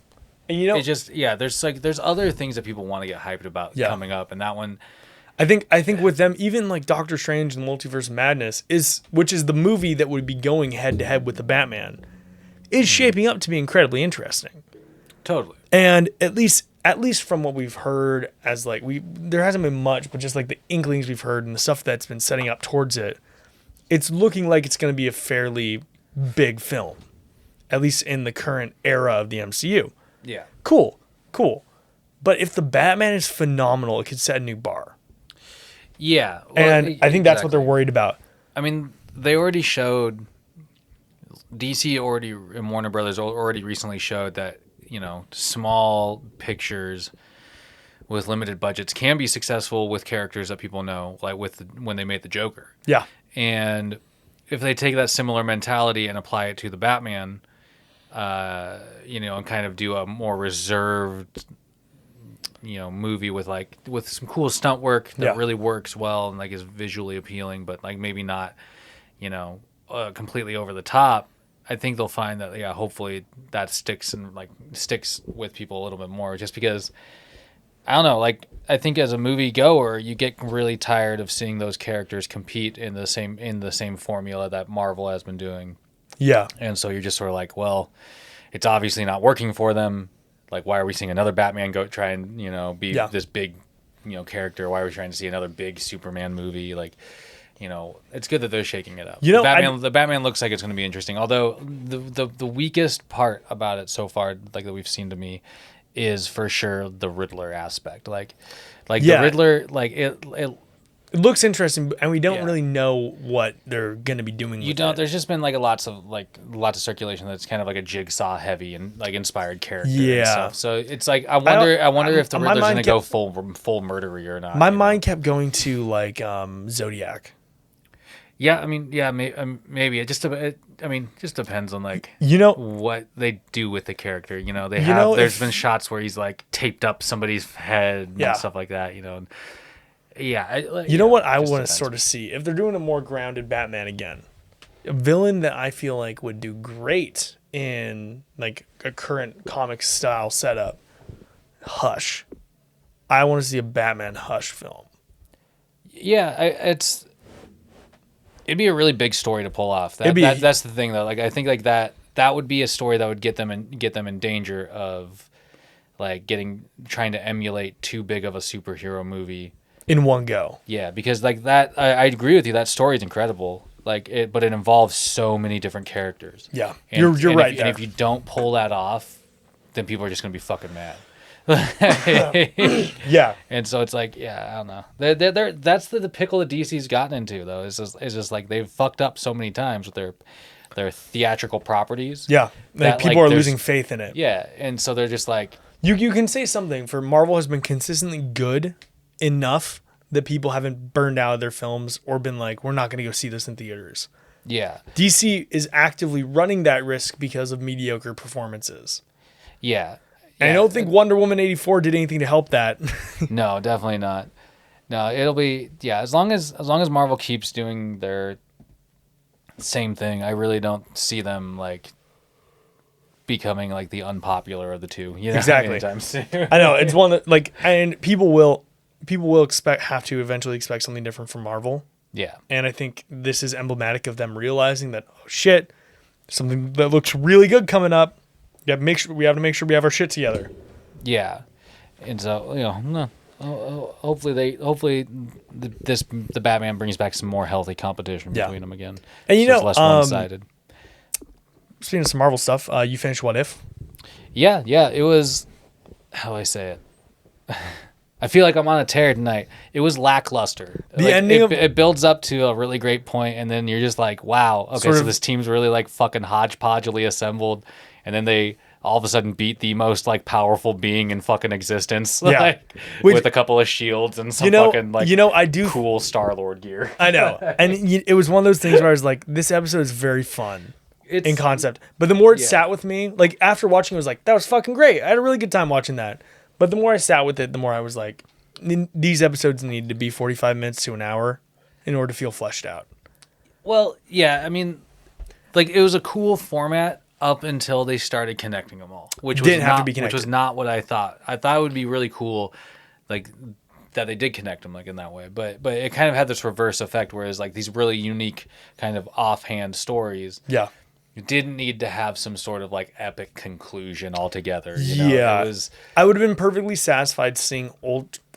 and you know,
it just, there's other things that people want to get hyped about coming up. And that one,
I think with them, even like Doctor Strange and Multiverse of Madness which is the movie that would be going head to head with the Batman, is shaping up to be incredibly interesting.
Totally.
And at least from what we've heard, as like there hasn't been much, but just like the inklings we've heard and the stuff that's been setting up towards it, it's looking like it's going to be a fairly big film, at least in the current era of the MCU.
Yeah.
Cool. But if the Batman is phenomenal, it could set a new bar.
Yeah.
Well, and I think that's what they're worried about.
I mean, they already showed, DC and Warner Brothers already recently showed that, you know, small pictures with limited budgets can be successful with characters that people know, like when they made the Joker.
Yeah.
And if they take that similar mentality and apply it to the Batman, you know, and kind of do a more reserved, you know, movie with some cool stunt work that really works well and like is visually appealing, but like maybe not, you know, completely over the top. I think they'll find that hopefully that sticks with people a little bit more, just because I don't know, like I think as a movie goer you get really tired of seeing those characters compete in the same formula that Marvel has been doing.
Yeah.
And so you're just sort of like, well, it's obviously not working for them. Like, why are we seeing another Batman go try and, you know, be this big, you know, character? Why are we trying to see another big Superman movie? Like, you know, it's good that they're shaking it up.
You know,
the Batman looks like it's going to be interesting. Although the weakest part about it so far, like that we've seen to me, is for sure the Riddler aspect. Like the Riddler, like it
looks interesting, and we don't really know what they're going to be doing.
You don't. There's just been like lots of circulation that's kind of like a Jigsaw heavy and like inspired character.
Yeah.
And stuff. So it's like I wonder if the Riddler's going to go full murdery or not.
My mind kept going to like Zodiac.
Yeah, I mean, maybe it just depends on like,
you know,
what they do with the character. You know, there's been shots where he's like taped up somebody's head and stuff like that. You know. Yeah.
You know what I want to sort of see? If they're doing a more grounded Batman again, a villain that I feel like would do great in like a current comic style setup, Hush. I want to see a Batman Hush film.
Yeah, it'd be a really big story to pull off. That's the thing though. Like I think like that would be a story that would get them in danger of like trying to emulate too big of a superhero movie
In one go.
Yeah, because like that, I agree with you. That story is incredible. But it involves so many different characters.
Yeah,
And,
you're
and
right
if,
there.
And if you don't pull that off, then people are just gonna be fucking mad.
Yeah,
And so it's like, yeah, I don't know. That's the pickle that DC's gotten into though. It's just like they've fucked up so many times with their theatrical properties.
yeah.
that,
Like people
like,
are
there's-
losing faith in it.
Yeah, and so they're just like,
You can say something for Marvel has been consistently good enough that people haven't burned out of their films or been like, we're not going to go see this in theaters.
yeah,
DC is actively running that risk because of mediocre performances.
yeah.
And I don't think Wonder Woman 84 did anything to help that.
No, definitely not. No, it'll be as long as Marvel keeps doing their same thing, I really don't see them like becoming like the unpopular of the two. You know,
Exactly.
anytime soon.
I know it's one that like, and people will have to eventually expect something different from Marvel.
Yeah.
And I think this is emblematic of them realizing that, oh shit, something that looks really good coming up. We have to make sure we have our shit together.
Yeah. And so, hopefully the Batman brings back some more healthy competition between them again.
And
it's less one-sided.
Speaking of some Marvel stuff, you finished What If?
Yeah, it was, how do I say it? I feel like I'm on a tear tonight. It was lackluster.
The ending
it builds up to a really great point, and then you're just like, wow, okay, so this team's really like fucking hodgepodgely assembled, and then they all of a sudden beat the most like powerful being in fucking existence,
Yeah.
with a couple of shields and some fucking like
I do
cool Star-Lord gear.
I know, and it was one of those things where I was like, this episode is very fun. In concept, but the more it sat with me, like after watching, it was like, that was fucking great. I had a really good time watching that. But the more I sat with it, the more I was like, these episodes need to be 45 minutes to an hour in order to feel fleshed out.
Well, yeah, I mean, like it was a cool format up until they started connecting them all, which
Didn't have to be
which was
connected.
not what I thought. I thought it would be really cool, like that they did connect them like in that way. But it kind of had this reverse effect, whereas like these really unique kind of offhand stories.
Yeah.
You didn't need to have some sort of like epic conclusion altogether. You know?
Yeah.
It was,
I would have been perfectly satisfied seeing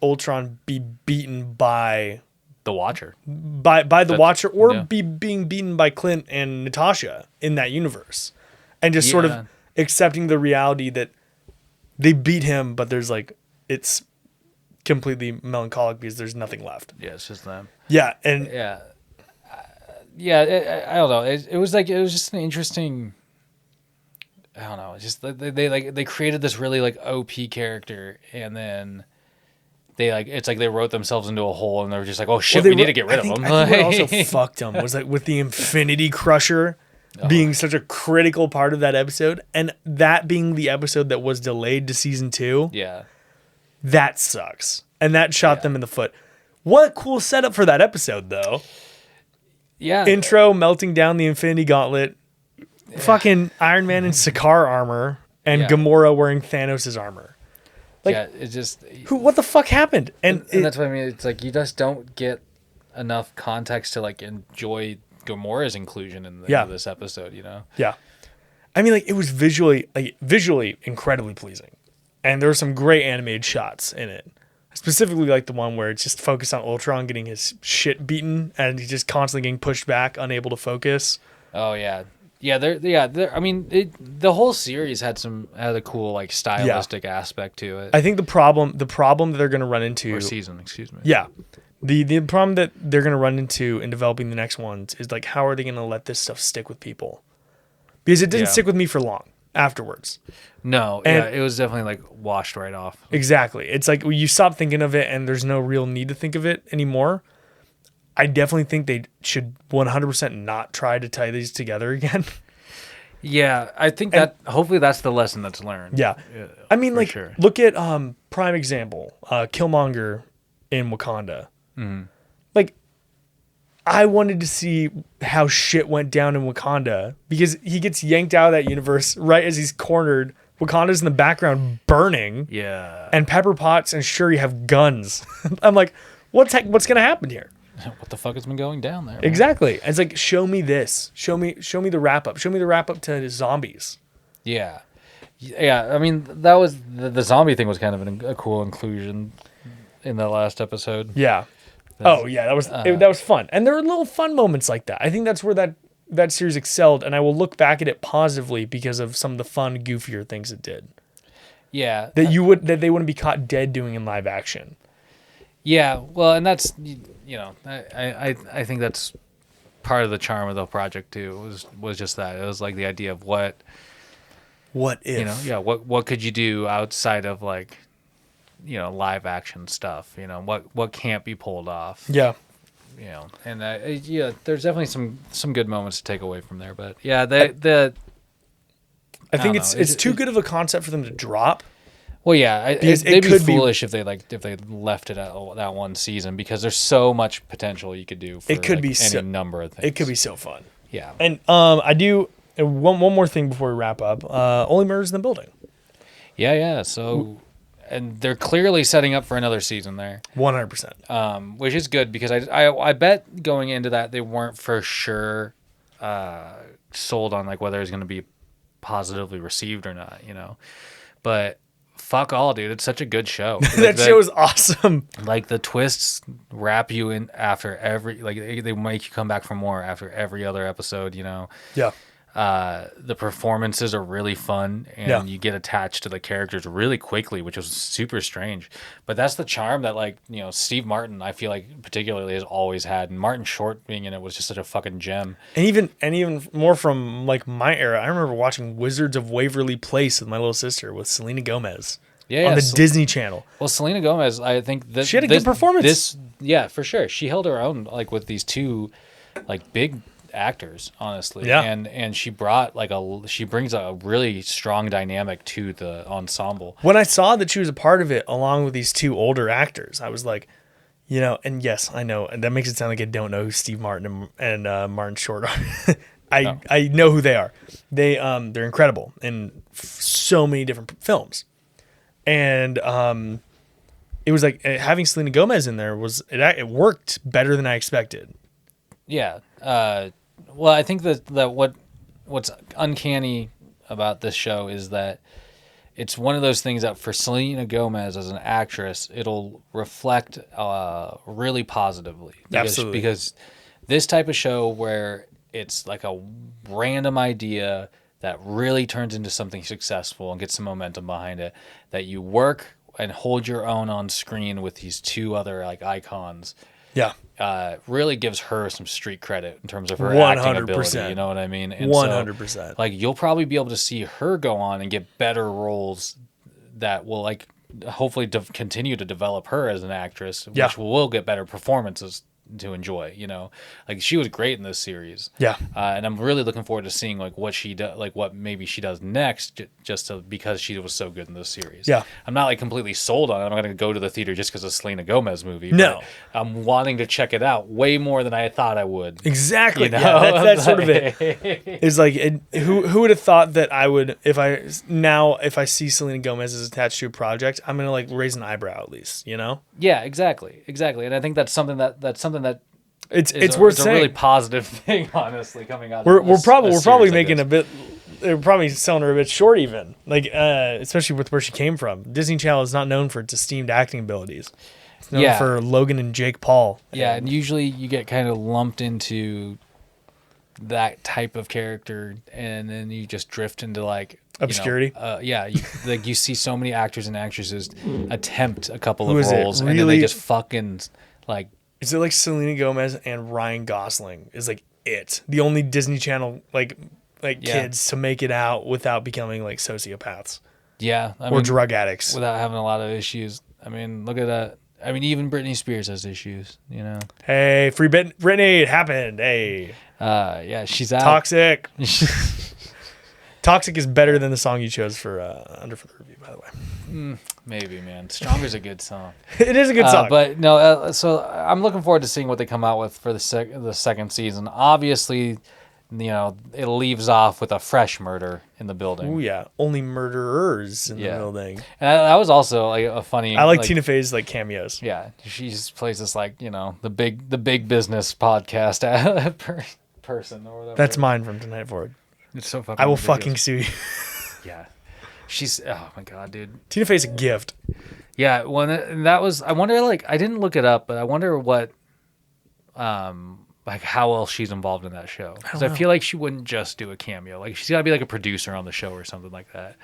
Ultron be beaten by
the Watcher.
the Watcher, or
yeah.
being beaten by Clint and Natasha in that universe. And just sort
Yeah.
of accepting the reality that they beat him, but there's like, it's completely melancholic because there's nothing left.
Yeah, it's just them.
Yeah. And
Yeah. I don't know. It was just an interesting. I don't know. It's just they created this really like OP character, and then it's like they wrote themselves into a hole, and they were just like, oh shit, we need to get rid of them.
I think what also fucked them was like with the Infinity Crusher being such a critical part of that episode, and that being the episode that was delayed to season 2.
Yeah.
That sucks, and that shot them in the foot. What a cool setup for that episode, though.
Yeah.
Intro, melting down the Infinity Gauntlet, fucking Iron Man in Sakaar armor, and
Yeah.
Gamora wearing Thanos' armor. Like,
yeah. It just.
what the fuck happened? And
That's what I mean. It's like you just don't get enough context to like enjoy Gamora's inclusion in this episode. You know.
yeah, I mean, like it was visually incredibly pleasing, and there were some great animated shots in it. Specifically, like the one where it's just focused on Ultron getting his shit beaten, and he's just constantly getting pushed back, unable to focus.
Oh yeah. Yeah, I mean, the whole series had a cool like stylistic aspect to it.
I think the problem that they're going to run into,
Or season, excuse me.
yeah, the problem that they're going to run into in developing the next ones is like, how are they going to let this stuff stick with people? Because it didn't
Yeah.
stick with me for long afterwards.
No,
And-
it was definitely like washed right off.
Exactly. It's like you stop thinking of it, and there's no real need to think of it anymore. I definitely think they should 100% not try to tie these together again.
Yeah, I think that hopefully that's the lesson that's learned.
Yeah. I mean,
for
like,
sure.
look at prime example, Killmonger in Wakanda.
Mm-hmm.
Like, I wanted to see how shit went down in Wakanda because he gets yanked out of that universe right as he's cornered. Wakanda's in the background burning.
Yeah.
And Pepper Potts and Shuri have guns. I'm like, what's going to happen here?
What the fuck has been going down there? Man?
Exactly. And it's like, show me this. Show me the wrap up. Show me the wrap up to zombies.
Yeah. Yeah. I mean, that was the zombie thing was kind of a cool inclusion in the last episode.
Yeah. That was fun. And there were little fun moments like that. I think that's where that series excelled, and I will look back at it positively because of some of the fun, goofier things it did.
Yeah.
That they wouldn't be caught dead doing in live action.
Yeah, well, and that's I think that's part of the charm of the project too. Was just that it was like the idea of what if what could you do outside of like live action stuff? What can't be pulled off?
Yeah,
and there's definitely some good moments to take away from there. But yeah,
I think it's too good of a concept for them to drop.
Well, yeah, they'd be foolish if they left it at that one season because there's so much potential you could do. For
it could be
any number of things.
It could be so fun.
Yeah,
and I do one more thing before we wrap up. Only Murders in the Building.
Yeah. So, and they're clearly setting up for another season there.
100%.
Which is good because I bet going into that they weren't for sure sold on like whether it's going to be positively received or not. But. Fuck all, dude. It's such a good show.
That show is awesome.
Like the twists wrap you in after every they make you come back for more after every other episode,
Yeah.
The performances are really fun and you get attached to the characters really quickly, which was super strange. But that's the charm that Steve Martin, I feel like particularly has always had. And Martin Short being in it was just such a fucking gem.
And even more from like my era, I remember watching Wizards of Waverly Place with my little sister with Selena Gomez. On the Disney Channel.
Well, Selena Gomez, I think that
she had a good performance.
For sure. She held her own with these two big actors, honestly.
Yeah.
And she brought she brings a really strong dynamic to the ensemble.
When I saw that she was a part of it along with these two older actors, I was like, and yes, I know, and that makes it sound like I don't know who Steve Martin and Martin Short are. I know who they are. They're incredible in so many different films. And it was like having Selena Gomez in there it worked better than I expected.
Yeah. Well, I think that what's uncanny about this show is that it's one of those things that for Selena Gomez as an actress, it'll reflect really positively.
Absolutely.
Because this type of show where it's like a random idea that really turns into something successful and gets some momentum behind it, that you work and hold your own on screen with these two other icons.
Yeah.
Really gives her some street credit in terms of her acting ability. You know what I mean? And
100%.
So, you'll probably be able to see her go on and get better roles that will hopefully continue to develop her as an actress, which will get better performances to enjoy. She was great in this series.
Yeah.
And I'm really looking forward to seeing what she does, what maybe she does next, because she was so good in this series.
Yeah.
I'm not completely sold on it. I'm not going to go to the theater just because of Selena Gomez movie.
No.
But I'm wanting to check it out way more than I thought I would.
Exactly. Yeah, that's sort of it. It's like who would have thought that I would if I see Selena Gomez as attached to a project, I'm gonna raise an eyebrow at least.
Yeah. Exactly. And I think that's something that
it's worth saying.
A really positive thing, honestly, coming out.
We're probably making a bit. They're probably selling her a bit short, even especially with where she came from. Disney Channel is not known for its esteemed acting abilities. It's known for Logan and Jake Paul.
Yeah, and usually you get kind of lumped into that type of character, and then you just drift into
obscurity.
You see so many actors and actresses attempt a couple of roles, and then they just fucking
Is it Selena Gomez and Ryan Gosling is it? The only Disney Channel kids to make it out without becoming sociopaths.
Yeah,
or drug addicts
without having a lot of issues. I mean, look at that. I mean, even Britney Spears has issues.
Hey, free Britney, it happened. Hey.
Yeah, she's out.
Toxic. Toxic is better than the song you chose for Under for the Review, by the way.
Maybe, man. Stronger's a good song.
It is a good song.
But no, so I'm looking forward to seeing what they come out with for the second season. Obviously, it leaves off with a fresh murder in the building.
Oh yeah, only murderers in the building.
And that was also like a funny.
I like Tina Fey's like cameos.
Yeah, she just plays this like the big business podcast person or whatever.
That's mine from tonight forward.
It's so fucking.
I will
ridiculous.
fucking sue you.
Yeah, she's oh my god, dude.
Tina Fey's a gift.
Yeah, that was. I wonder, like, I didn't look it up, but I wonder what, like how else she's involved in that show. Because I feel like she wouldn't just do a cameo. Like she's got to be like a producer on the show or something like that.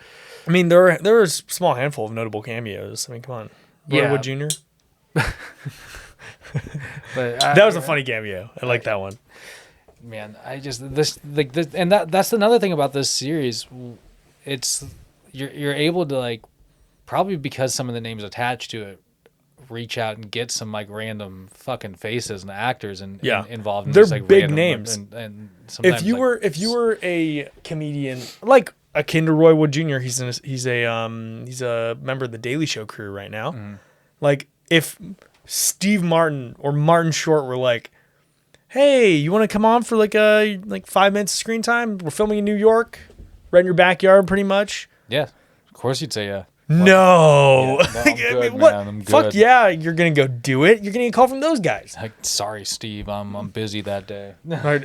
I mean, there was a small handful of notable cameos. I mean, come on, Roy Wood Jr.
But
that was a funny cameo. I like that one.
Man, I just and that's another thing about this series. It's you're able to, like, probably because some of the names attached to it, reach out and get some like random fucking faces and actors and involved in
they're
this, like,
big
random,
names.
And sometimes,
if you were a comedian like akin to Roy Wood Jr., he's a member of the Daily Show crew right now.
Mm-hmm.
Like if Steve Martin or Martin Short were like, hey, you want to come on for like 5 minutes of screen time? We're filming in New York, right in your backyard, pretty much.
Yeah, of course you'd say yeah.
No.
Yeah, no, I'm good,
what?
man, I'm good.
Fuck yeah, you're gonna go do it. You're gonna get a call from those guys.
Like, sorry, Steve, I'm busy that day.
Oh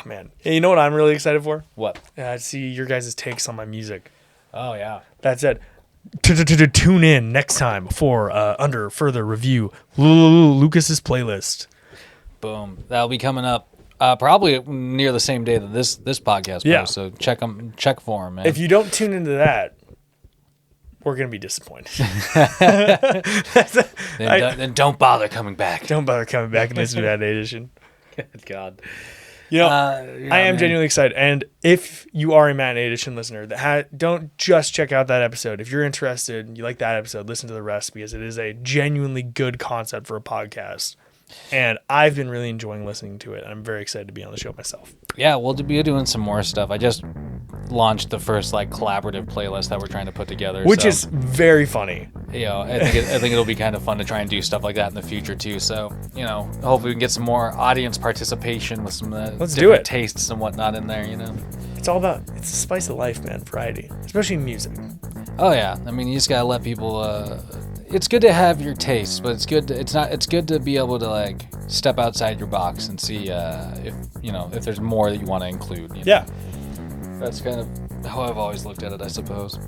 man. Hey, you know what I'm really excited for?
What?
See your guys' takes on my music.
Oh yeah.
That's it. Tune in next time for Under Further Review, Lucas's playlist.
Boom. That'll be coming up probably near the same day that this podcast posts. So check for them, man.
If you don't tune into that, we're gonna be disappointed.
then don't bother coming back.
Don't bother coming back and listen to that edition.
God.
I am genuinely excited. And if you are a Matinee Edition listener, don't just check out that episode. If you're interested and you like that episode, listen to the rest, because it is a genuinely good concept for a podcast. And I've been really enjoying listening to it. I'm very excited to be on the show myself.
Yeah, we'll be doing some more stuff. I just launched the first like collaborative playlist that we're trying to put together,
which is very funny.
I think it'll be kind of fun to try and do stuff like that in the future too. So hopefully we can get some more audience participation with some different tastes and whatnot in there.
It's all about it's the spice of life, man. Variety, especially in music.
Oh yeah, I mean you just gotta let people. It's good to have your taste, but it's good to be able to like step outside your box and see if there's more that you want to include.
Yeah,
that's kind of how I've always looked at it, I suppose.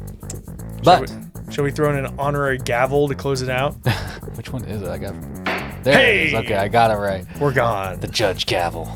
But
shall we throw in an honorary gavel to close it out?
Which one is it? I got. There it is. Okay, I got it right.
We're gone.
The judge gavel.